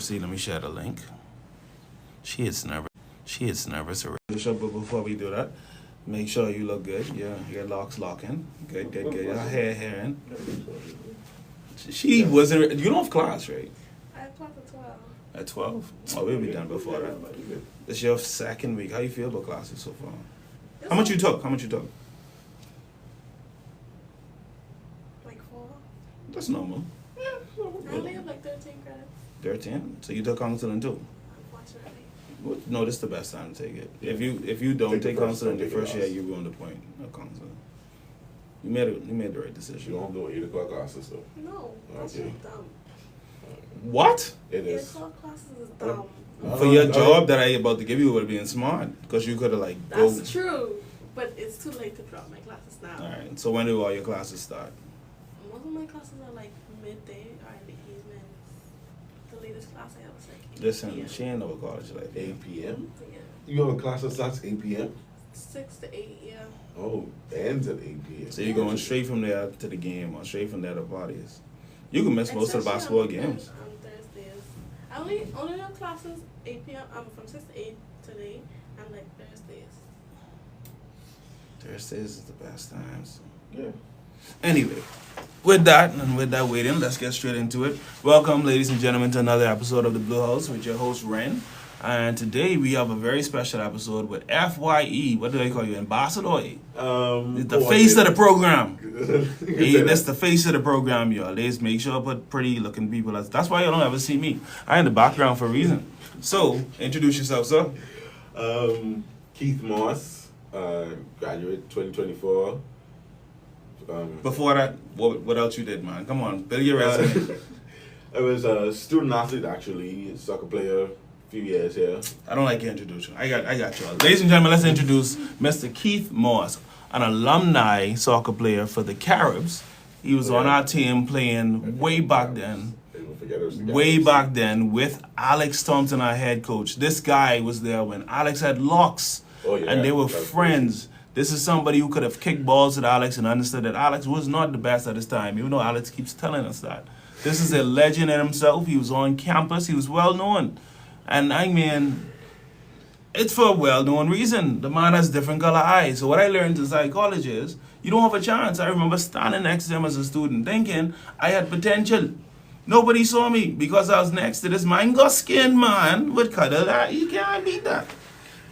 See, let me share the link. She is nervous. She is nervous already. But before we do that, make sure you look good. Your locks locking. Good. Your hair in. She wasn't. You don't have class, right? I have class at 12. At 12? Oh, we'll be done before that. It's your second week. How you feel about classes so far? How much you took? Like 4. That's normal. I only have like 13 credits. 13? So you took counseling too? Unfortunately. No, this is the best time to take it. If you don't take counseling the first year, you ruin the point of counseling. You made the right decision. You don't do 8 o'clock classes though. No, that's Okay. just dumb. What? It 8 is. o'clock classes is dumb. For your job that I about to give you would have been smart because you could have like go. That's true, but it's too late to drop my classes now. All right. So when do all your classes start? Most of my classes are like midday or in the evenings. The latest class I have is like 8 Listen, p.m. she ain't over college like 8 p.m. Yeah. You have a class that starts 8 p.m. 6 to 8, yeah. Oh, ends at 8 p.m. So you're going straight from there to the game or straight from there to parties. You can miss most of the basketball Especially games. on Thursdays. I only have classes 8 p.m. From 6 to 8 today, and like Thursdays. Thursdays is the best times. Yeah. Anyway, with that waiting, let's get straight into it. Welcome, ladies and gentlemen, to another episode of the Blu House with your host Ren. And today we have a very special episode with FYE. What do they call you, ambassador? The face of the program. Hey, that's the face of the program, y'all. Ladies, make sure I put pretty looking people. That's why y'all don't ever see me. I in the background for a reason. So, introduce yourself, sir. Keith Moss, graduate 2024. Before that, what else you did, man? Come on, build your resume. I was a student athlete, actually, soccer player, few years here. I don't like your introduction. I got y'all. Ladies and gentlemen, let's introduce Mr. Keith Moss, an alumni soccer player for the Caribs. He was on our team playing way back then with Alex Thompson, our head coach. This guy was there when Alex had locks, and they were friends. This is somebody who could have kicked balls at Alex and understood that Alex was not the best at his time, even though Alex keeps telling us that. This is a legend in himself. He was on campus. He was well known. And I mean, it's for a well-known reason. The man has different color eyes. So what I learned in psychology is you don't have a chance. I remember standing next to him as a student thinking I had potential. Nobody saw me because I was next to this mango-skinned man with cuddle that you can't beat that.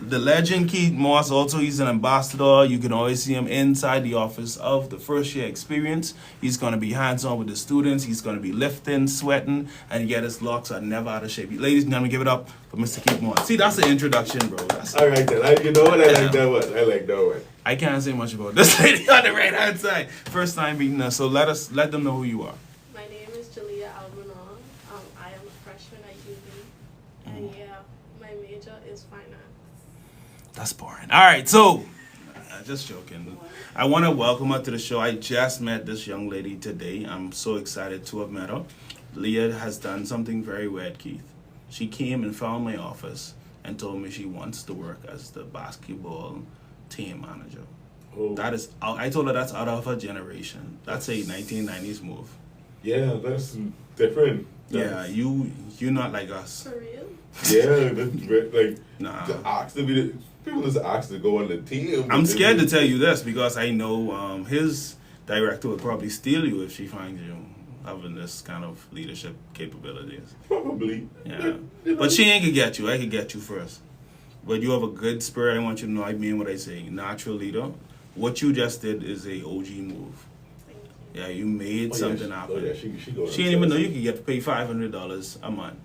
The legend Keith Moss, also he's an ambassador. You can always see him inside the office of the first year experience. He's going to be hands-on with the students. He's going to be lifting, sweating, and yet his locks are never out of shape. Ladies and gentlemen, give it up for Mr. Keith Moss. See, that's the introduction, bro. I like that. You know what? I like that one. I can't say much about this lady on the right-hand side. First time meeting us, so let them know who you are. My name is Alumnus. I am a freshman at UB, and yeah, my major is finance. That's boring. All right, so just joking. I want to welcome her to the show. I just met this young lady today. I'm so excited to have met her. Leah has done something very weird, Keith. She came and found my office and told me she wants to work as the basketball team manager. Oh. I told her that's out of her generation. That's a 1990s move. Yeah, that's different. Yeah, you're not like us. For real? Yeah, that's like Nah. people just ask to go on the team. I'm scared to tell you this because I know his director would probably steal you if she finds you having this kind of leadership capabilities. Probably. Yeah. But she ain't gonna get you. I could get you first. But you have a good spirit. I want you to know I mean what I say. Natural leader. What you just did is a OG move. Thank you. Yeah, you made something happen. Oh yeah, she She didn't even know you could get paid $500 a month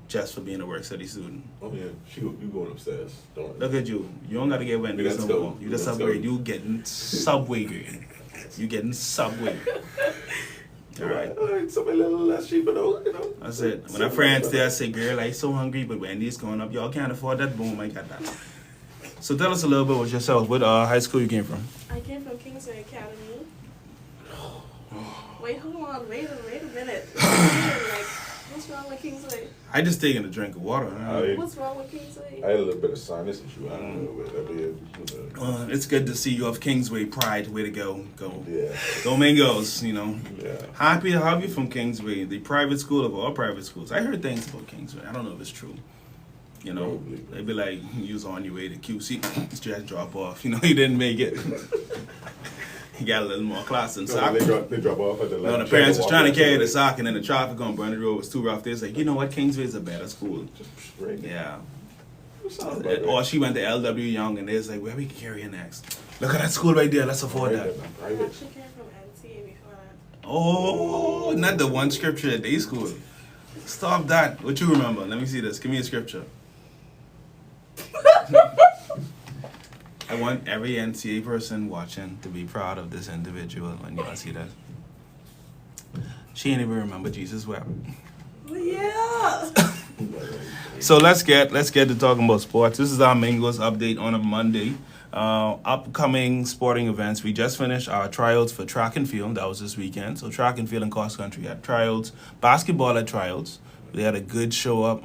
just for being a work study student. Oh yeah, you going upstairs. Don't worry. Look at you. You don't got to get Wendy's no more. You just upgrade. You getting Subway grade. You getting Subway. All right. Something a little less cheaper though, you know. That's it. When our friends there say, girl, I'm so hungry, but Wendy's going up. Y'all can't afford that. Boom, I got that. So tell us a little bit about yourself. What high school you came from? I came from Kingsway Academy. Wait, hold on. Wait a minute. Like, What's wrong with Kingsway? I just taking a drink of water. What's wrong with Kingsway? I had a little bit of sinus issue. I don't know where that is. It's good to see you of Kingsway Pride. Way to go. Yeah. Domingos, you know. Yeah. Happy to have you from Kingsway, the private school of all private schools. I heard things about Kingsway. I don't know if it's true. You know, they'd be like, you was on your way to QC, just drop off. You know, you didn't make it. You got a little more class than soccer. They drop off at the No, the parents was trying to carry the sock, and then the traffic on Brandon Road was too rough. They was like, you know what, Kingsway is a better school. Yeah. Or she went to LW Young, and they was like, where we can carry her next? Look at that school right there. Let's afford that. I actually came from NCA before that. Oh, not the one scripture at day school. Stop that. What you remember? Let me see this. Give me a scripture. I want every NCA person watching to be proud of this individual when you see that. She ain't even remember Jesus wept. Yeah. So let's get to talking about sports. This is our Mingos update on a Monday. Upcoming sporting events. We just finished our tryouts for track and field. That was this weekend. So track and field and cross country had tryouts. Basketball had tryouts. They had a good show up.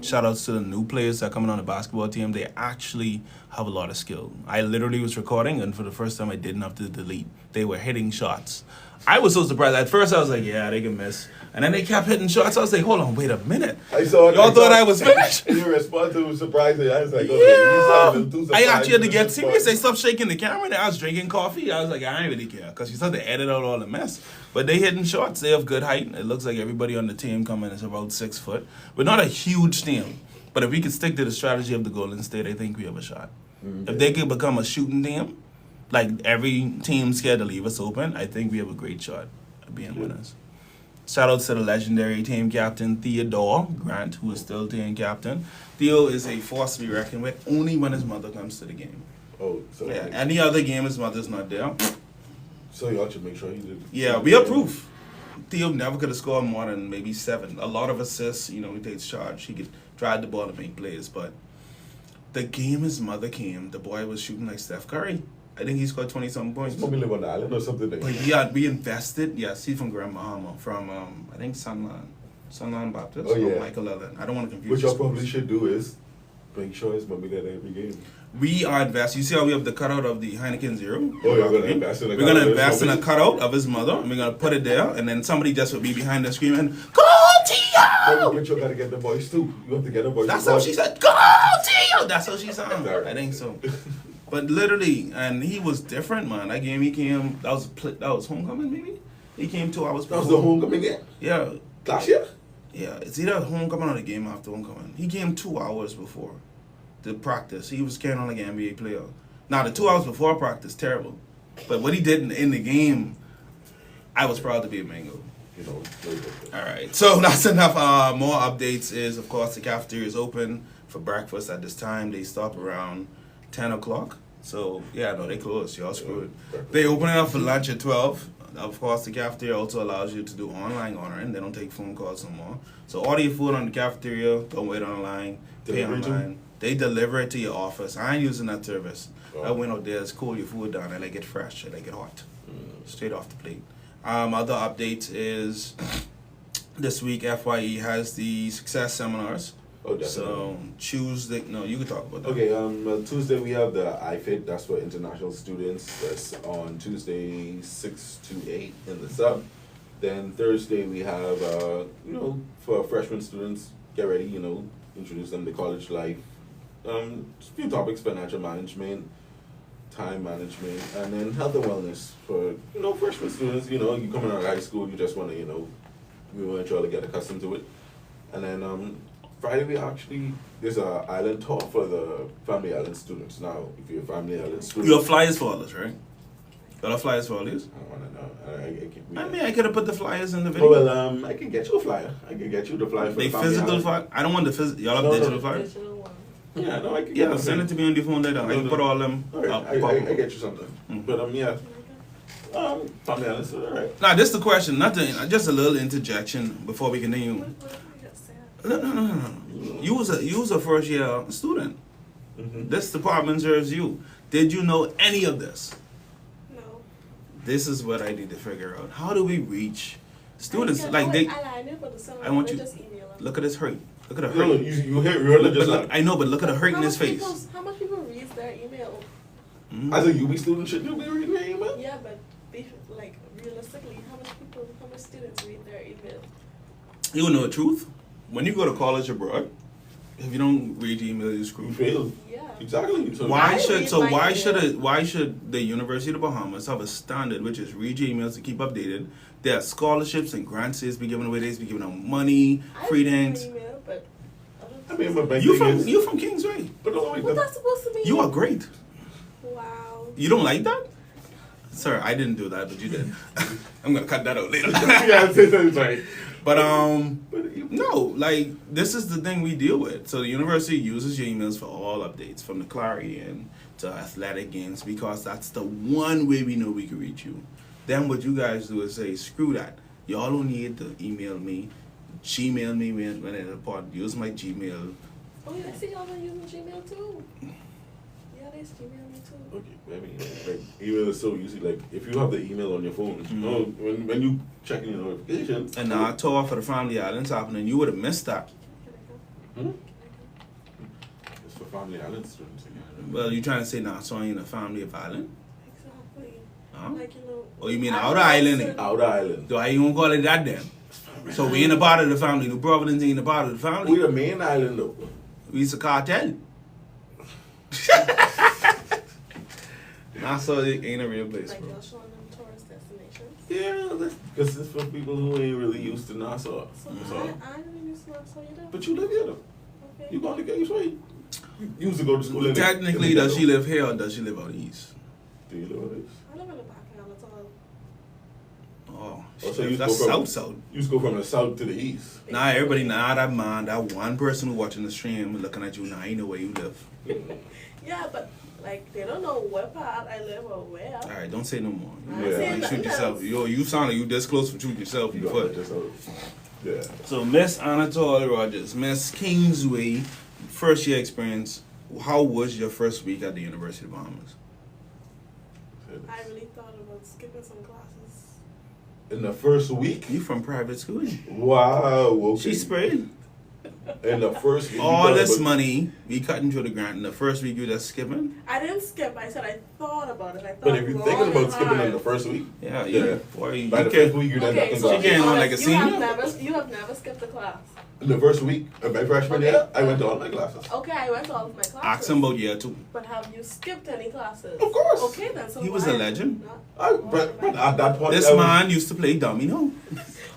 Shout outs to the new players that are coming on the basketball team. They actually have a lot of skill. I literally was recording, and for the first time I didn't have to delete. They were hitting shots. I was so surprised. At first I was like, yeah, they can miss. And then they kept hitting shots. I was like, hold on, wait a minute. Y'all thought I was finished? Your response was surprising. I was like, I actually had to get serious. They stopped shaking the camera, and I was drinking coffee. I was like, I ain't really care, because you started to edit out all the mess. But they hitting shots. They have good height. It looks like everybody on the team coming is about 6 foot. But not a huge team. But if we could stick to the strategy of the Golden State, I think we have a shot. Mm-hmm. If they could become a shooting team, like every team scared to leave us open, I think we have a great shot at being winners. Shout out to the legendary team captain, Theodore Grant, who is still team captain. Theo is a force to be reckoned with only when his mother comes to the game. Oh, so yeah. Any other game his mother's not there. So y'all should make sure he did. Yeah, we approve. Theo never could have scored more than maybe 7. A lot of assists, you know, he takes charge. He could drive the ball to make plays, but the game his mother came, the boy was shooting like Steph Curry. I think he scored 20-something points. Probably live on the island or something. But we invested. Yes, he's from Grand Bahama, from I think Sunland Baptist. Oh yeah. Michael Ellen. I don't want to confuse. What y'all probably should do is make sure his mommy there every game. We are investing. You see how we have the cutout of the Heineken Zero? Oh, you're gonna invest in a We're gonna invest in a cutout of his mother, and we're gonna put it there, and then somebody just will be behind us screaming, "Go Theo!" But you gotta get the voice too. You have to get the voice. That's how she said, "Go Theo!" That's how she sounded. I think so. But literally, and he was different, man. That game he came. That was homecoming, maybe. He came 2 hours before. That was the homecoming game. Yeah. Last year. Yeah, it's either homecoming or the game after homecoming. He came 2 hours before the practice. He was carrying on like an NBA player. Now the 2 hours before practice, terrible. But what he did in the game, I was proud to be a Mango. You know. All right, so that's enough. More updates is, of course, the cafeteria is open for breakfast at this time. They stop around 10 o'clock. So, yeah, no, they closed. Y'all screwed. They open it up for lunch at 12. Of course, the cafeteria also allows you to do online ordering. They don't take phone calls no more. So, order your food on the cafeteria. Don't wait online. Pay online. They deliver it to your office. I ain't using that service. I went out there, cool your food down, and I get fresh, and I get hot. Straight off the plate. Other updates is this week, FYE has the success seminars. Oh, definitely. So Tuesday, no, you can talk about that. Okay, Tuesday we have the iFit. That's for international students. That's on Tuesday 6 to 8 in the sub. Then Thursday we have, for freshman students, get ready, introduce them to college life. A few topics: financial management, time management, and then health and wellness for freshman students. You coming out of high school, you just want to we want y'all to get accustomed to it. And then Friday there's a island tour for the family island students. Now, if you're a family island student, you have flyers for all this, right? Got a flyers for all these? I want to know. I could have put the flyers in the video. Oh, well, I can get you a flyer. I can get you the flyer for the family physical island. flyer. I don't want the physical. Y'all have digital flyers. Digital one. Yeah, no, I can get them. Send it to me on the phone later. I can put all them. All right, I get you something. But yeah. Family island student, all right. Now, this is the question. Just a little interjection before we continue. What did we just say? No. You was a first year student. Mm-hmm. This department serves you. Did you know any of this? No. This is what I need to figure out. How do we reach Students like they. I want you. Just email them. Look at his hurt. Look at the No, hurt. you hear religious. I know, but look at the hurt in his face. How much people read their email? As a UB student, should you be reading your email? Yeah, but like realistically, how much students read their email? You know the truth. When you go to college abroad, if you don't read your email, you're screwed. You fail. Yeah. Exactly. So Why should the University of the Bahamas have a standard which is read your emails to keep updated? There are scholarships and grants be given away. They be giving out money, free dance. Email, but I mean, my You from Kingsway. But what's that supposed to mean? You are great. Wow. You don't like that? Sir, I didn't do that, but you did. I'm gonna cut that out later. Yeah, that's right. But no, like this is the thing we deal with. So the university uses your emails for all updates, from the Clarion to athletic games, because that's the one way we know we can reach you. Then what you guys do is say, screw that. Y'all don't need to email me, Gmail me when in the pod. Use my Gmail. Oh yeah, I see y'all been using Gmail too. Yeah, they Gmail me too. Okay, I mean, like, email is so easy. Like, if you have the email on your phone, when you check in your notifications. And I tore for the Family Islands happening, you would have missed that. It's for Family Island students. Well, you trying to say now, so I ain't a family of island? Exactly. Huh? Like, you know. Oh, you mean Outer Island? Outer Island. So how you gonna call it that then? So we ain't a part of the family. New Providence ain't a part of the family. We the main island though. We's a cartel. Nassau ain't a real place, Like, bro. y'all showing them tourist destinations. Yeah, because it's for people who ain't really used to Nassau. So So- I didn't use Nassau either. But you live here though. Okay. You going to Kingsway? You used to go to school in Technically, does she live here or does she live out east? Do you live out east? I live in the back that's all. Oh, Oh, so shit, you that's go from- south. You used to go from the south to the east. Nah, everybody, that man, that one person who watching the stream looking at you, now I know where you live. Yeah, but like they don't know what part I live or where. All right, don't say no more. I'm You saying shoot nothing yourself. else. You sound like you this close from shooting yourself. You You got foot. just out. Yeah. So Miss Anatoly Rogers, Miss Kingsway, first year experience. How was your first week at the University of Bahamas? I really thought about skipping some classes. In the first week? You from private school? Wow. Okay. She sprayed. In the first week. All this money we cutting through the grant. In the first week you just skipping? I didn't skip. I said I thought about it. I thought. But if you're thinking about skipping in the first week, Yeah. by Boy, you the can't. fifth week you done Okay, nothing. so She getting on like a you senior? you have never skipped a class. In the first week of my freshman Okay. year, I went to all my classes. Okay, I went to all of my classes. Ask him about year two. But have you skipped any classes? Of course. Okay then. So He was why- a legend. But at that point, This I was- man used to play domino.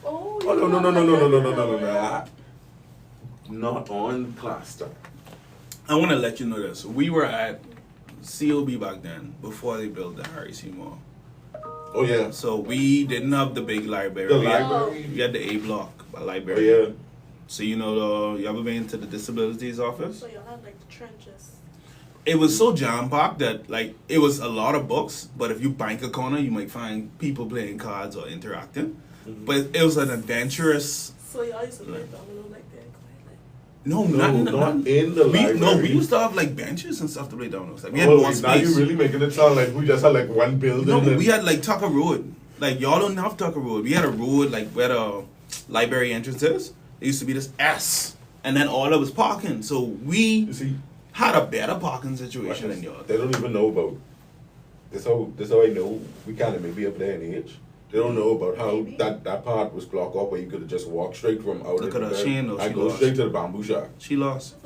Oh, Oh no. Not on class time. I want to let you know this. We were at COB back then, before they built the Harry Seymour. Oh yeah. So we didn't have the big library. The We had- library. We had the A block Oh library. yeah. So you ever been to the disabilities office? So you'll have like the trenches. It was so jam packed that like it was a lot of books, but if you bank a corner, you might find people playing cards or interacting. Mm-hmm. But it was an adventurous. So y'all used to play domino like that, like. No, Not in the library. we used to have like benches and stuff to play dominoes. Like we had Oh, more like, now you space. really making it sound like we just had like one building. No, and- we had like Tucker Road. Like y'all don't have Tucker Road. We had a road like where the library entrance is. It used to be this S, and then all of was parking. So You we see, had a better parking situation than y'all. they don't even know about. This how I know we kind of maybe up there in age. They don't know about how that part was blocked off where you could have just walked straight from out. Look at her chin, though, I she go lost. straight to the bamboo shack. She lost.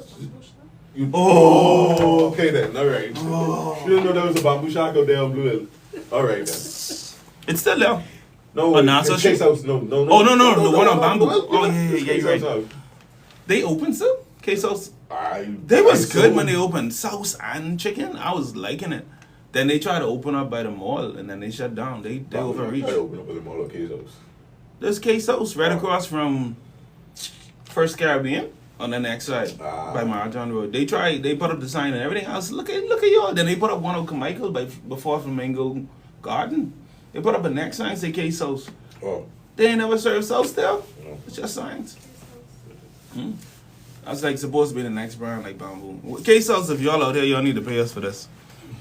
You, oh, okay then. All right. You didn't know there was a bamboo shack out there on Blue Hill. All right then. It's still there. No, Oh, Nassau it's Chase Street? House. No. Oh, no, the one on Bamboo. Well, Oh, yeah, it's you're Chase right. House. They opened still? Quesos. I- They was I good saw- when they opened. Sauce and chicken. I was liking it. Then they tried to open up by the mall and then they shut down. They overreached. I opened up with the mall of Chase House. There's Quesos right across from First Caribbean on the next side by Marathon Road. They put up the sign and everything else. Look at y'all. Then they put up one of Carmichael's before Flamingo Garden. They put up a next sign say Quesos. Oh. They ain't never served sauce there. No. It's just signs. I was like supposed to be the next brand like Bamboo. Quesos, if y'all out here, y'all need to pay us for this.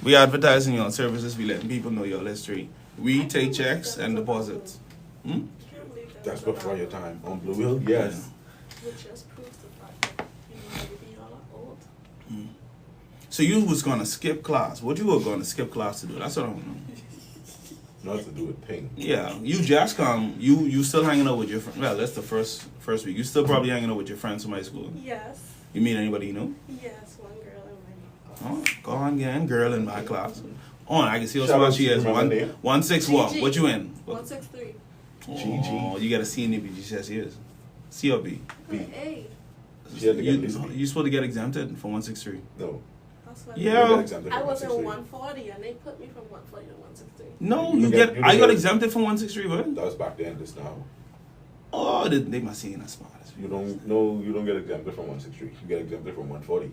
We advertising your services. We letting people know your history. We take checks and deposits. Can't believe That's before your time. On Blue Hill, yes. Which just proves the fact that, maybe y'all are old. So you was gonna skip class. What you were gonna skip class to do? That's what I want to know. Not to do with ping. Yeah, you just come. You still hanging out with your friends. Well, that's the first week. You still probably hanging out with your friends from high school. Yes. You meet anybody you know? Yes, one girl in my class. Oh, go on, gang, girl in my class. Oh, I can see what Shout spot out she to is. your mother there. 161. What? GG. What you in? 163. Oh, you got a C in it, she says she is. C or B? B. Hey, She had to get at least a B. You supposed to get exempted for 163. No. that's what Yeah. You got exempted I from was in 163. 140 and they put me from 140 to 163. No, You you get- get. you I got get- exempted from 163, what? That was back then. This now. Oh, they must see in that spot. You don't get exempted from 163. You get exempted from 140.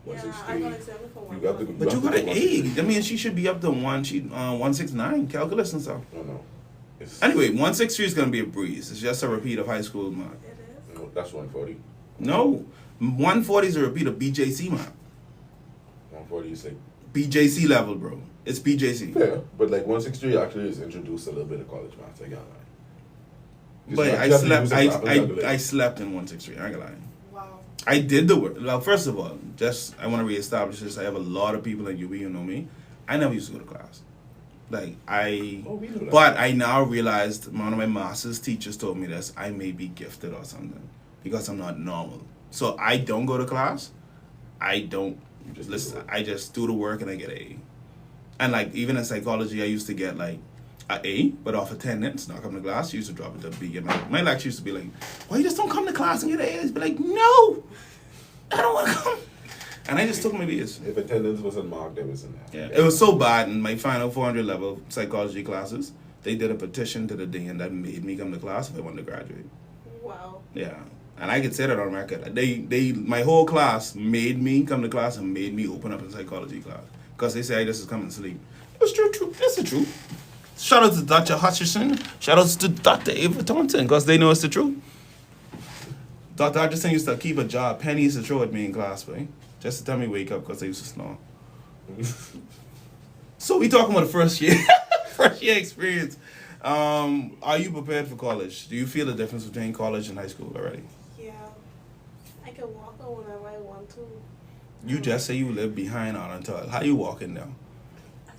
Yeah, I 163. got exempted from You got 140. the- But you got an 163. A. That means she should be up to 169 calculus and stuff. No. It's, Anyway, 163 is gonna be a breeze. It's just a repeat of high school, man. It is. no, that's 140. No, 140 is a repeat of BJC, man. 140 is like BJC level, bro. It's BJC. fair, but like 163 actually is introduced a little bit of college math. I got that. But I slept in 163. I ain't gonna lie. Wow. I did the work. Well, first of all, I want to reestablish this. I have a lot of people at UB who know me. I never used to go to class. Like we knew that. but I now realized one of my master's teachers told me this. I may be gifted or something because I'm not normal. So I don't go to class. I don't just listen. do the I just do the work and I get A. And like even in psychology, I used to get like a A, but off attendance, not come to class. I used to drop it to B. And my lecture used to be like, "Why you just don't come to class and get A?" I'd be like, "No, I don't want to come." And I just took my B's. If attendance wasn't marked, it was in there. Yeah, it was so bad in my final 400 level psychology classes. They did a petition to the dean that made me come to class if I wanted to graduate. Wow. Yeah, and I could say that on record. My whole class made me come to class and made me open up in psychology class because they say I just come and sleep. It was true. That's the truth. Shout out to Dr. Hutcherson. Shout out to Dr. Ava Taunton because they know it's the truth. Dr. Hutcherson used to keep a job. Penny used to throw at me in class, boy. Just to tell me wake up because I used to snore. So we talking about the first year experience. Are you prepared for college? Do you feel the difference between college and high school already? Yeah. I can walk out whenever I want to. You just say you live behind Arlington. How you walking down?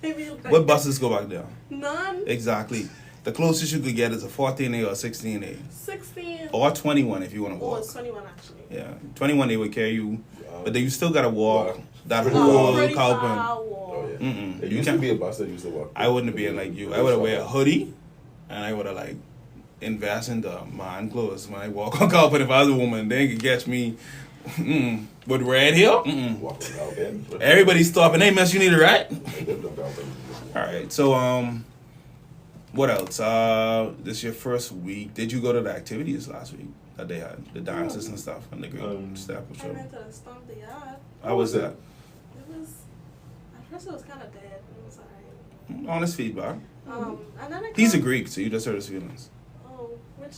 I mean, like, What buses go back down? None. Exactly. The closest you could get is a 14A or a 16A. 16. Or 21 if you want to Oh, walk. it's 21 actually. Yeah, 21 they would carry you, but then you still gotta walk Wow. that Pretty whole far. Pretty far Cowpen. walk. Oh yeah. Mm-mm. There You used to can't- be a bus that used to walk. I wouldn't have been like you. I would have wear a hoodie, and I would have like invest in the man clothes when I walk on Cowpen. If I was a woman, they could catch me with red hair. Walking out there. Everybody's stopping. Hey, miss, you need a ride? I lived on Cowpen. All right. So what else? This is your first week. Did you go to the activities last week that they had, the dances and stuff, and the great step I show? went to the Stomp the Yard. How was that? It was, at first it was kind of dead. It was alright. Honest feedback. And then I He's a got- Greek, so you just hurt his feelings. Oh, which?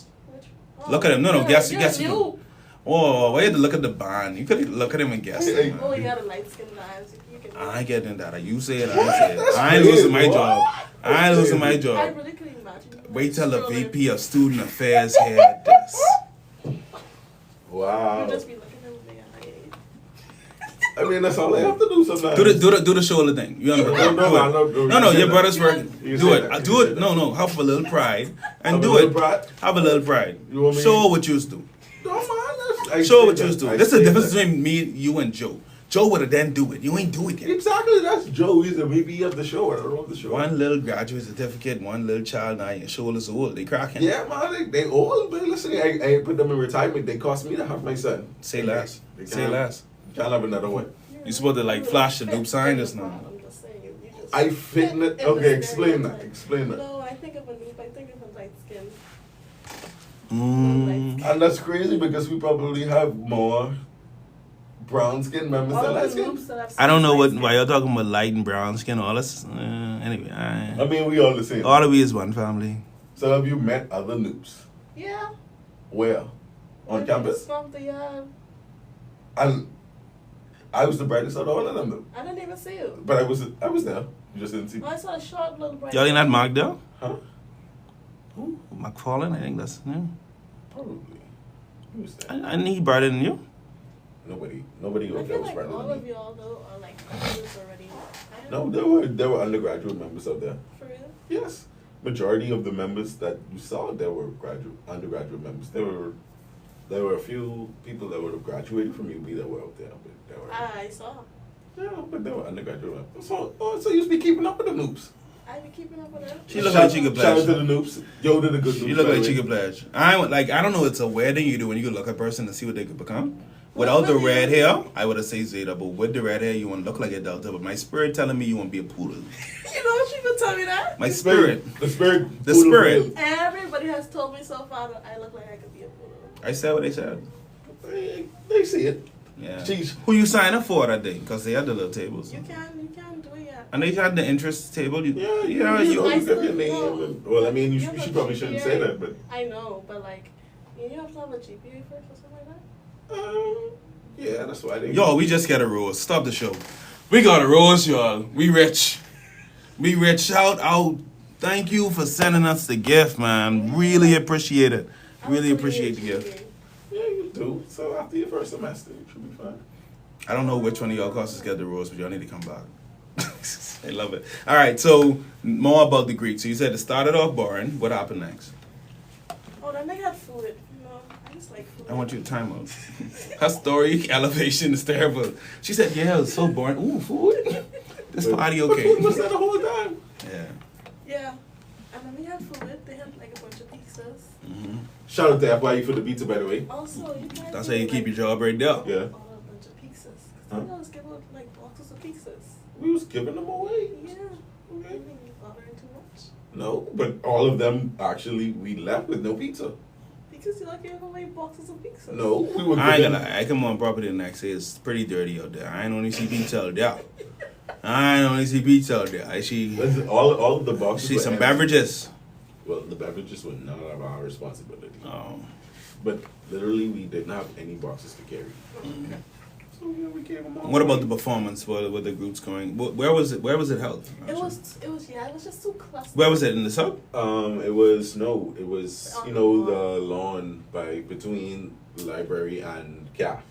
Oh, Look at him. No, you're- guess. you're Guess. new. Oh, why you had to look at the band? You could look at him and guess. it, Oh, man. you got a light skin eyes. You can. I ain't getting that. You say it, I say it. That's I ain't crazy, losing my boy. job. I ain't losing my I job. really couldn't imagine. Wait till the Scrolling. VP of Student Affairs heard this. Wow. You just be looking at me like, I mean, that's all I have to do sometimes. Do the shoulder thing. You understand? No, your brother's working. You Do said it. that. Do You it. said No. Have a little pride and Have a do little it. pride? Have a little pride. You want me- Show what you do. Don't mind us. Show what you do. This is the difference between me, you, and Joe. Joe would have then do it. You ain't do it yet. Exactly, that's Joe. He's the VP of the show. I don't know the show. One little graduate certificate, one little child, now your shoulders old. They cracking. Yeah, man, they old, but listen, I put them in retirement. They cost me to have my son. Say less. They Say can't- less. Can't have another one. You supposed to like flash the loop sign just now. I'm just saying. You just I fit in it. in the Okay, explain that. stereotype. Explain that. No, I think of a noob. I think of a light skin. Mm. And that's crazy because we probably have more brown skin members All than of light the skin. noobs that I've seen I don't know light why you're talking about light and brown skin. All this. Anyway, I mean, we all the same. all of we is one family. So have you met other noobs? Yeah. Where? On campus? Stomp the Yard. And I was the brightest out of all of them though. I didn't even see you. But I was there. You just didn't see me. Oh, I saw a short little bright. Y'all ain't not marked there? Huh? Who? McFarlane, I think that's his name. Probably. Who was that? And he brighter than you. Nobody I was feel brighter like all than of me. y'all though are like graduates already. No, there were undergraduate members out there. For real? Yes. Majority of the members that you saw there were undergraduate members. There were a few people that would have graduated from UB that were out there, but there were I saw. yeah, but they were undergraduate members. So you used to be keeping up with the noobs. I be keeping up with them. She look like she could Shout out pledge. to the noobs. Yo to the good noobs. She look by like the she way. could pledge. I don't know. It's a weird thing you do when you look at a person and see what they could become. Without the Well, red hair, I would have said Zeta, but with the red hair, you want to look like a Delta. But my spirit telling me you want to be a poodle. You know she could tell me that. My spirit. The spirit. The spirit. Everybody has told me so far that I look like I could be a poodle. I said what they said. They see it. Yeah. Jeez. Who you sign up for that day? Because they had the little tables. You can do it yet. And they had the interest table. You, Yeah, you you give your still name. know. And, well, I mean, You she have a probably shouldn't GPA. say that, but I know, but like, you have to have a GPA first or something like that. yeah, that's why they. Yo, we just got a rose. Stop the show. We got a rose, y'all. We rich. We rich. Shout out. Thank you for sending us the gift, man. Really appreciate it. Really appreciate the gift. Yeah, you do. So after your first semester, you should be fine. I don't know which one of y'all courses got the rose, but y'all need to come back. I love it. All right, so more about the Greek. So you said it started off boring. What happened next? Oh, then they had food. No, I just like food. I want you to time out. Her story elevation is terrible. She said, yeah, it was so boring. Ooh, food? This party But okay. food was there the whole time. Yeah. Yeah, and then we had food. They had like a bunch of pizzas. Mm-hmm. Shout out to FYE for the pizza, by the way. Also, you guys. That's how you keep your job right there. Yeah. A bunch of pizzas. Huh? Cause I was giving out like boxes of pizzas. We was giving them away. Yeah. Okay. I think you ordering too much. No, but all of them actually we left with no pizza. Because you like giving away boxes of pizzas. No, we were I ain't giving. gonna lie. I come on property the next day. It's pretty dirty out there. I ain't only see pizza out there. I ain't only see pizza out there. I see All of the boxes. see were some empty. beverages. Well, the beverages were none of our responsibility. Oh. But literally, we didn't have any boxes to carry. So yeah, we gave them all. What about away. the performance? With the groups going? Where was it? Where was it held? It was just too clustered. Where was it in the sub? It was On you the know lawn. the lawn between the library and CAF,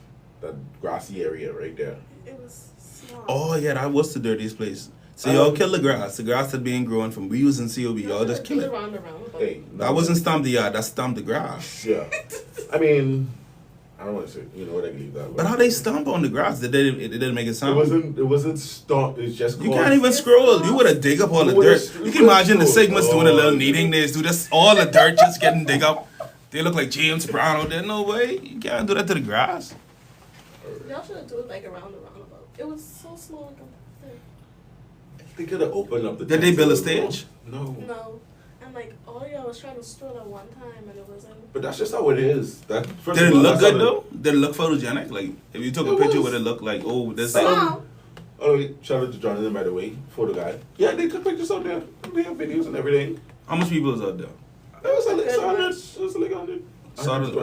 that grassy area right there. It was small. Oh yeah, that was the dirtiest place. So y'all kill the grass. The grass that being growing from we was in COB. Y'all just kill it. Around. But Hey, That wasn't stomp the yard. That stomped the grass. Yeah, I mean, I don't want to say. You know what? I can leave that. But how they stomp on the grass? It didn't make it It sound. wasn't stomp. It's just. You called- can't even scroll. You would have dig up all the You would've- dirt. you You can imagine the could've Sigmas scrolled. doing a little Oh, kneading. They do this. All the dirt just getting dig up. They look like James Brown out there. No way. You can't do that to the grass. y'all should do it like around the roundabout. It was so small and compact. They could have opened up the. Did they build a tents little more. stage? No. No. And like all y'all was trying to stroll at one time and it wasn't. But that's just how it is. That first Did of it all, look that's how good though? Did it look photogenic? Like if you took a It picture, was. would it look like this? Small. Oh, wait, shout out to Jonathan, by the way, photo guy. Yeah, they took pictures out there. They have videos and everything. How much people is out there? It was like Good 100. much. It was like 100.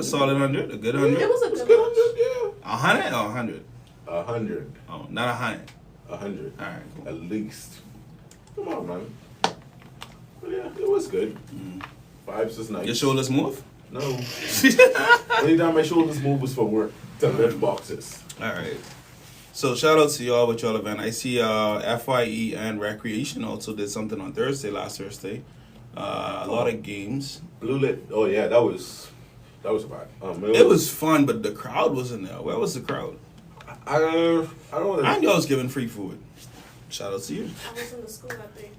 Solid 100, a good Yeah, 100. It was a it was good good lunch. 100, yeah. 100 or 100? 100. Oh, not 100. 100. All right, cool. At least. Come on, man. But yeah, it was good. Vibes is nice. Your shoulders move. No. Only time my shoulders move was for work to lift boxes. All right. So shout out to y'all with y'all event. I see FYE and Recreation also did something on last Thursday. A lot of games. Blue lit. Oh yeah, that was bad. It was fun, but the crowd wasn't there. Where was the crowd? I don't want And y'all was giving free food. Shout out to you. I was in the school that day.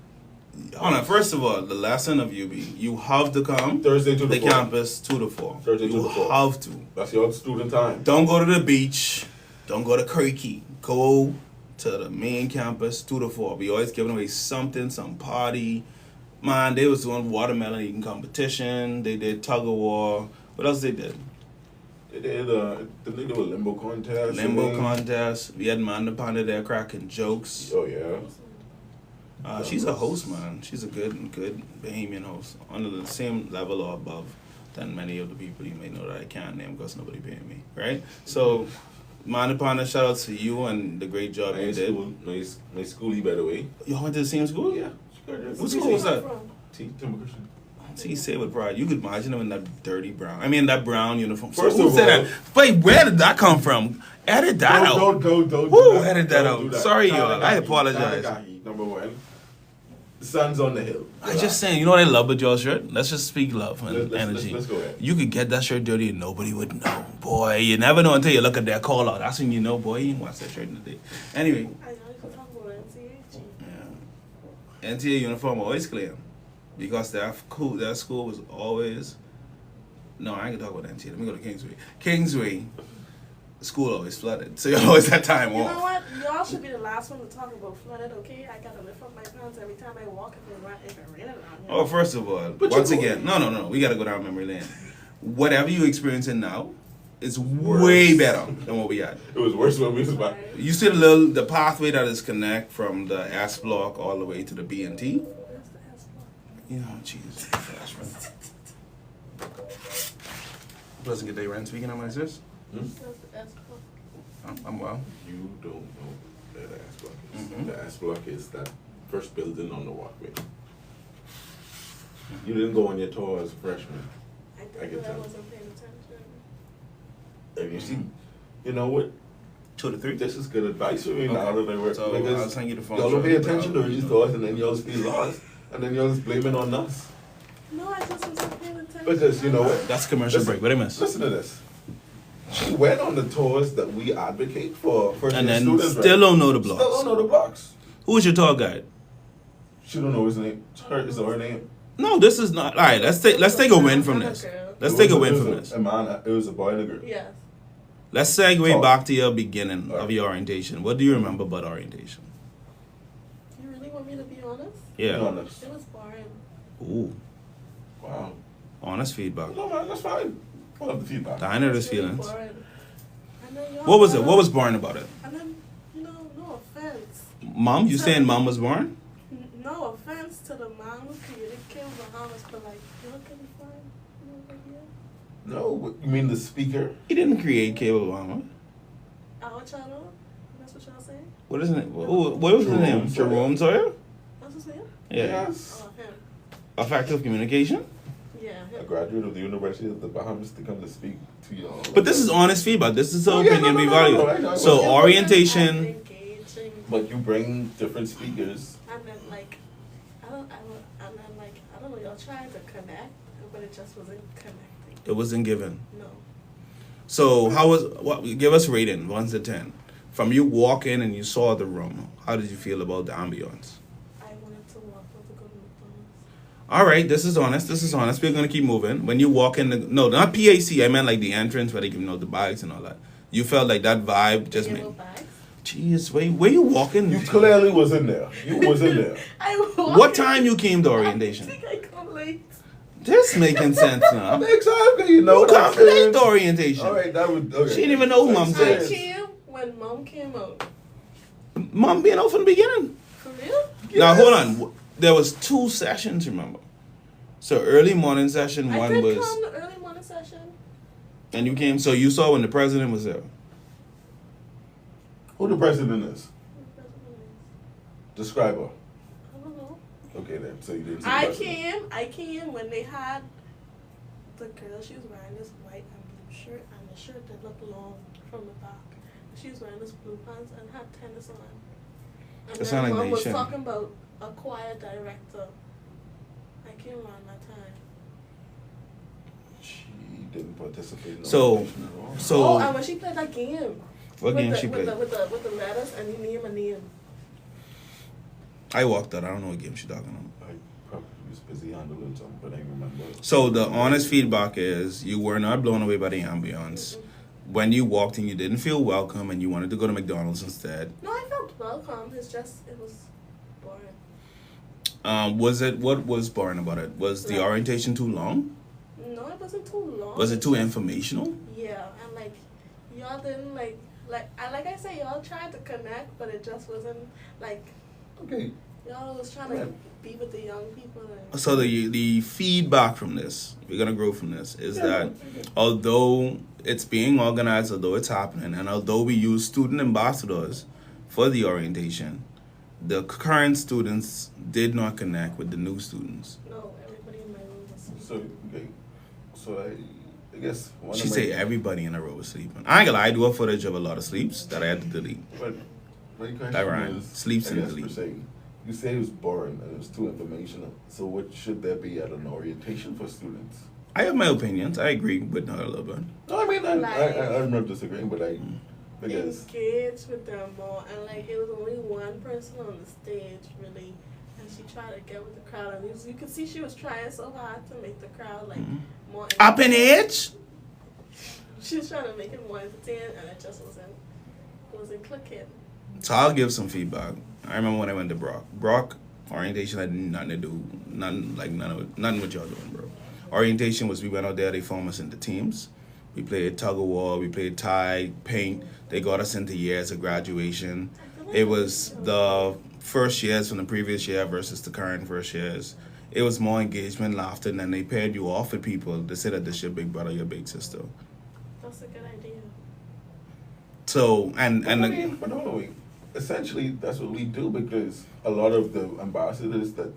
Hold on. First of all, the lesson of UB, you have to come Thursday to the the 4th. campus 2 to 4. Thursday to you the 4th. have to. That's your student time. Don't go to the beach. Don't go to Kirky. Go to the main campus 2 to 4. We always giving away something, some party. Man, they was doing watermelon eating competition. They did tug of war. What else they did? They did didn't they do a limbo contest? Limbo contest. We had Amanda Panda there cracking jokes. Oh yeah. She's a host, man. She's a good Bahamian host. On the same level or above than many of the people you may know that I can't name because nobody paying me, right? So, Amanda Panda, shout out to you and the great job you Nice did. school, nice schoolie by the way. Y'all went to the same school? Yeah. What school was that? Timber Christian. See, say with pride. You could imagine him in that dirty brown. I mean, that brown uniform. First so who of said all- that? Wait, where did that come from? Edit that out. Don't Who do edit that Don't out? do Sorry, Tanagaki, y'all. I apologize. Tanagaki, number one. The sun's on the hill. I just saying, you know what I love about your shirt? Let's just speak love and energy. Let's go ahead. You could get that shirt dirty and nobody would know. Boy, you never know until you look at that call out. That's when you know, boy, you didn't watch that shirt in the day. Anyway, I know you can talk about NCAG. yeah. NTA uniform always clear. Because that school was always... No, I ain't gonna talk about NTA. Let me go to Kingsway. Kingsway, school always flooded. So you always had time You off. know what? Y'all should be the last one to talk about flooded, okay? I gotta lift up my pants every time I walk if it raining around here. Oh, first of all, But once you- again, no, we gotta go down memory lane. Whatever you experiencing now is Worse. way better than what we had. It was worse when we was back. You see the pathway that is connect from the S block all the way to the B and T. Where's the S block? You know, Jesus, gosh, man. Doesn't get their rent. Speaking of my sis, Where's the S block? I'm well. You don't know where the S block is. Mhm. The S block is that first building on the walkway. You didn't go on your tour as a freshman. I I did, can but I tell. wasn't paying attention. And you see, you know what? 2 to 3. This is good advice for me now that I work. So I'll because send you the phone. y'all don't pay attention to you these know. stores and then y'all feel lost. And then y'all just blame it on us. No, I just wasn't paying attention. Because you know what? That's commercial Listen, break. What I miss? Listen to this. She went on the tours that we advocate for first And year then students. still right? don't know the Still don't blocks. know the blocks. Who is your tour guide? She don't know his name. Is her name? No, this is not. All right, let's take a win from this. Let's take a win from this. It was a boy and a girl. Yes. Let's segue Talk. back to your beginning of Alright. your orientation. What do you remember about orientation? You really want me to be honest? Be Yeah. honest. It was boring. Ooh, Wow. honest feedback. No man, that's fine. I love the feedback. I know It those was really feelings. boring. And then y'all What was it? got What up- was boring about it? And then, no offense. Mom, you saying mom was boring? No offense to the man who created Kim Bahamas, but like, you know, can you find over here? No, you mean the speaker? He didn't create Cable Obama. Our channel? That's what y'all saying? What is it? What was his name? Jerome Jerome Sawyer? That's his name? Yeah. Yes. Oh, him. Effective communication? Yeah, A him. graduate of the University of the Bahamas to come to speak to y'all. But this is honest feedback. This is the Oh, yeah, opinion no, we no, value. no, I know. So It wasn't orientation. as engaging. But you bring different speakers. And then like, I don't know, y'all tried to connect, but it just wasn't connecting. It wasn't given. No. So how was what? Give us rating 1 to 10. From you walk in and you saw the room, how did you feel about the ambiance? I wanted to walk out to go to McDonald's. All right, this is honest. This is honest. We're gonna keep moving. When you walk in, no, not PAC. I meant like the entrance where they give the bags and all that. You felt like that vibe just They made. gave us bags. Jeez, where you walking? You clearly was in there. You was in there. What time you came to orientation? I think I come late. This making sense now. Exactly. You know You what I'm come late saying? to orientation. All right, that would. Okay. She didn't even know who Mom Makes said. I sense. came when mom came out. Mom being out from the beginning. For real? Now Yes. hold on. There was 2 sessions, remember? So early morning session, I one did was, come to early morning session. and you came. So you saw when the president was there. Who the president is? Describe her. I don't know. Okay then. So you didn't. See the I president. came when they had the girl. She was wearing this white and blue shirt, and the shirt that looked long from the back. She was wearing this blue pants and had tennis on. And It sound then like mom was Nation. talking about a choir director. I came around that time. She didn't participate in the So- orientation at all. So Oh, and when she played that game. what with game the, she with played? with the letters and you name a name. I walked out. I don't know what game she talking about. I probably was busy handling something, but I remember. So the honest feedback is you were not blown away by the ambiance. When you walked in, you didn't feel welcome, and you wanted to go to McDonald's instead. No, I felt welcome. It's just it was boring. Was it what was boring about it? Was the No. orientation too long? No, it wasn't too long. Was it too informational? Yeah, and like y'all didn't like I say y'all tried to connect, but it just wasn't like Okay. y'all was trying to be with the young people. And, So the feedback from this, we're gonna grow from this, is that although it's being organized, although it's happening, and although we use student ambassadors for the orientation, the current students did not connect with the new students. no, everybody in my room was So, okay. So I guess one She of my... say everybody in the row was sleeping. I ain't gonna lie, I do a footage of a lot of sleeps that I had to delete. But my question That rhyme. is, Sleeps I and guess per delete. se, you say it was boring and it was too informational. So what should there be at an orientation for students? I have my opinions. I agree with her a little bit. No, I mean, I'm not disagreeing, but because... Engage with them more, and like it was only one person on the stage really, and she tried to get with the crowd, and you could see she was trying so hard to make the crowd like more Up in age? She was trying to make it more entertaining, and it just wasn't clicking. So I'll give some feedback. I remember when I went to Brock. Brock orientation had nothing to do, nothing what y'all doing, bro. Orientation was we went out there, they formed us into teams. We played tug of war, we played tag, paint. They got us into years of graduation. It was the first years from the previous year versus the current first years. It was more engagement, laughter, and then they paired you off with people to say that this your big brother, your big sister. That's a good idea. So, But wait. Essentially, that's what we do because a lot of the ambassadors that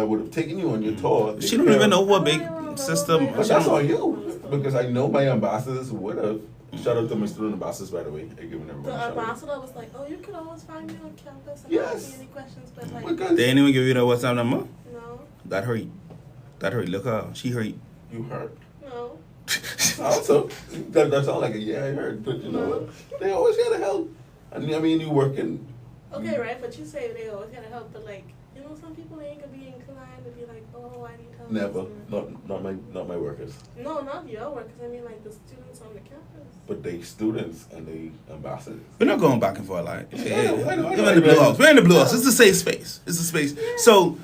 would have taken you on your tour. she don't even know what big system. But that's on you because I know my ambassadors would have. Shout out to my student ambassadors, by the way. I giving everyone The a shout out. ambassador was like, "Oh, you can always find me on campus and Yes. ask me any questions," but like, Because They ain't even give you the WhatsApp number? no, That hurt. That hurt. Look how she hurt. you heard. no. Also, that sounds like a yeah, I heard, but you know what? They always gotta help. And I mean, you working. Okay, right, but you say they always gotta help, but like, you know, some people ain't gonna be inclined to be like, "Oh, I need help." Never, not my workers, No, not your workers. I mean, like the students on the campus. but they students and they ambassadors. We're not going back and forth like. I know, We're I in know. the Blu House. We're in the Blu House. It's a safe space. It's a space. So,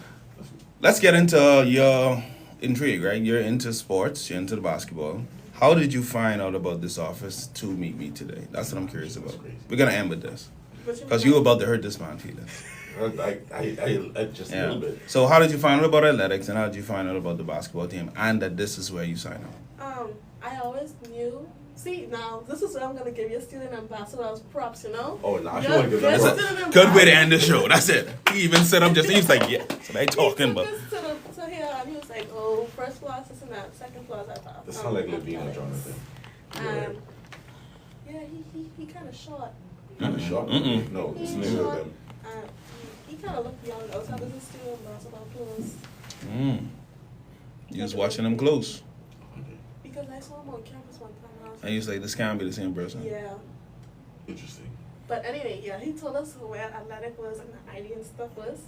let's get into your intrigue, right? You're into sports. You're into the basketball. How did you find out about this office to meet me today? That's what I'm curious about. We're gonna end with this because you were about to hurt this man's feelings. I just a little bit. So, how did you find out about athletics, and how did you find out about the basketball team, and that this is where you sign up? I always knew. See, now this is where I'm gonna give your student ambassadors props. You know. Oh, now she Your- want to give your them That's props. student a good way to ambassador- end the show. That's it. He even said, "I'm just." He's like, "Yeah." So they talking, but. He took us to here, and he was like, "Oh, first floor is in that, second floor is that." This sound like Levine and Jonathan. And yeah, he kind of short. Kind of short. Mm-mm. No, it's He's neither of short. them. And he kind of looked young. I was having his student ambassador close You was watching them close, because I saw him on campus one time. And I was and you was like, "This can't be the same person." yeah. Interesting. But anyway, yeah, he told us where athletic was and the ID and stuff was.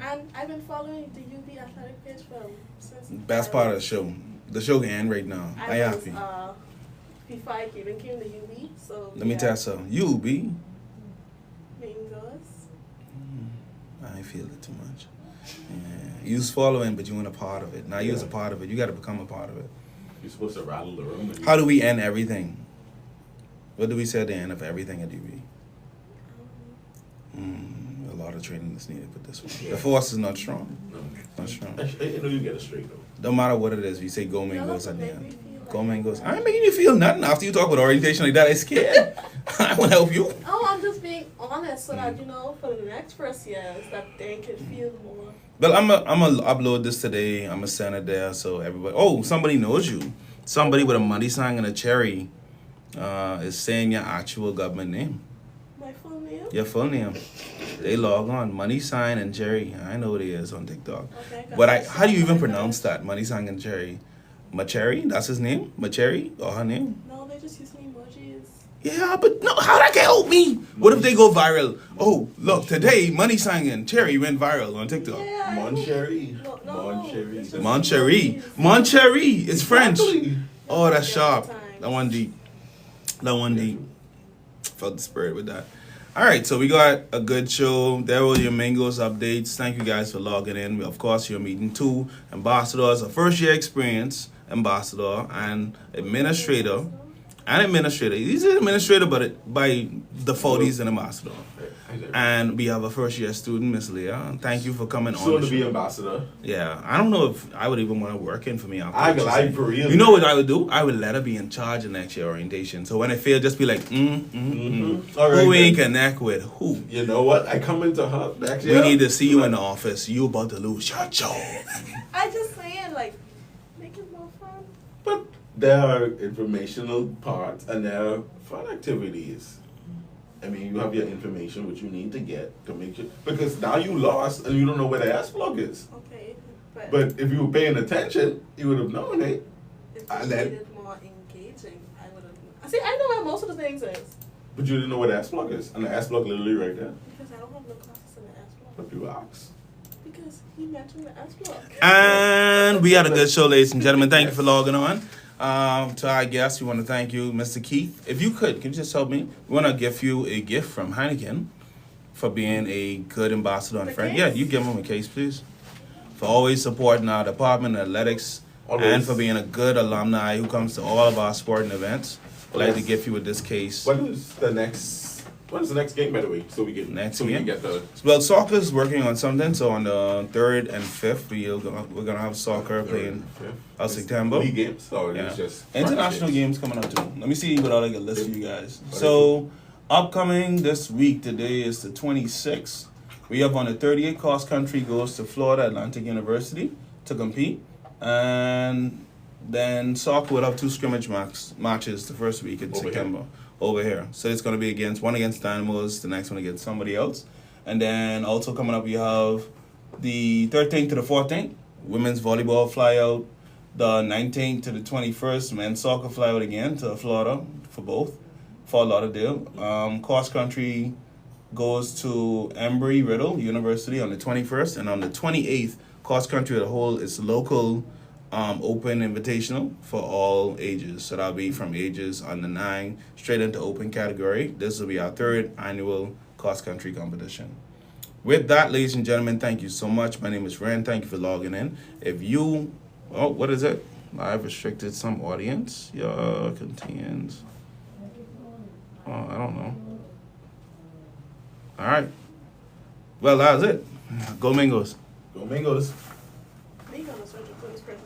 And I've been following the UB athletic page since. Best part of the show. The show can end right now. I I was, happy. before I even came to UB, so. Let me tell you something. You be. Mingos. I ain't feel it too much. Yeah. You was following, but you weren't a part of it. Now you was a part of it. You got to become a part of it. You're supposed to rattle the room. And How do we end everything? What do we say at the end of everything at UB? A lot of training is needed for this one. Yeah. The force is not strong. No. Not strong. I know you get it straight though. Don't matter what it is, we say go Y'all man goes have at to the make me end. feel like- Go man goes. I ain't making you feel nothing after you talk about orientation like that. I'm scared. I want to help you. Oh, I'm just being honest so that, you know, for the next first years, that they can feel more. Well, I'm gonna upload this today. I'm gonna send it there so everybody. Oh, somebody knows you. Somebody with a money sign and a cherry is saying your actual government name. My full name? Your full name. They log on. Money sign and cherry. I know what it is on TikTok. Okay, But how do you even pronounce that? Money sign and cherry. Macheri? That's his name? Macheri? Or her name? No, they just use me emojis. Yeah, but no, how that can help me? What if they go viral? Oh, look, today Money Sign and Cherry went viral on TikTok. Yeah. Mon Cherry. No, Mon Cherry. it's just Moncherry. emojis. Moncherry. It's French. Exactly. Oh, that's Yeah, sharp. sometimes. That one deep. That one deep. Felt the spirit with that. All right, so we got a good show. There were your Mangoes updates. Thank you guys for logging in. Of course, you're meeting two ambassadors, a first-year experience ambassador and administrator. He's an administrator, but by default, he's an ambassador. And we have a first-year student, Miss Leah. Thank you for coming on Soon the to be show. ambassador. Yeah, I don't know if I would even want to work in for me. I can lie for real. You know what I would do? I would let her be in charge of next year orientation. So when I fail, just be like, All right, who we then. connect with who? You know what? I come into her next We year. need to see you in the office. You about to lose your job. I just saying, like, Make it more fun. But there are informational parts and there are fun activities. I mean, you have your information, which you need to get to make sure, because now you lost and you don't know where the S plug is. Okay, But if you were paying attention, you would have known it. if you And made then, it more engaging, I would have. See, I know where most of the things is. but you didn't know where the S plug is, and the S plug literally right there. Because I don't have no classes in the S block. But you asked. Because he mentioned the S block. And we had a good show, ladies and gentlemen. Thank you for logging on. To our guests, we want to thank you, Mr. Keith. If you could you just help me? We want to give you a gift from Heineken for being a good ambassador and The friend. case? Yeah, you give him a case, please. For always supporting our department of athletics Always. and for being a good alumni who comes to all of our sporting events. I'd like to Yes. gift you with this case. When is the next game, by the way? So we can get the. Well, soccer's working on something. So on the 3rd and 5th, we're gonna have soccer playing out September. League games, or Yeah. it's just International games coming up too. Let me see what I can list for you guys. So upcoming this week, today is the 26th. We have on the 38th cross country goes to Florida Atlantic University to compete, and then soccer will have 2 scrimmage matches the first week in September over here. So it's going to be one against Dynamos, the next one against somebody else, and then also coming up we have the 13th to the 14th women's volleyball fly out, the 19th to the 21st men's soccer fly out again to Florida for both, Fort Lauderdale. Cross country goes to Embry-Riddle University on the 21st, and on the 28th, cross country as a whole is local open invitational for all ages. So that'll be from ages under 9 straight into open category. This will be our 3rd annual cross country competition. With that, ladies and gentlemen, thank you so much. My name is Ren. Thank you for logging in. If you, what is it? I've restricted some audience. Yeah, contains. I don't know. All right. Well, that was it. Go Mingos. Go Mingos. Me gonna search for this person.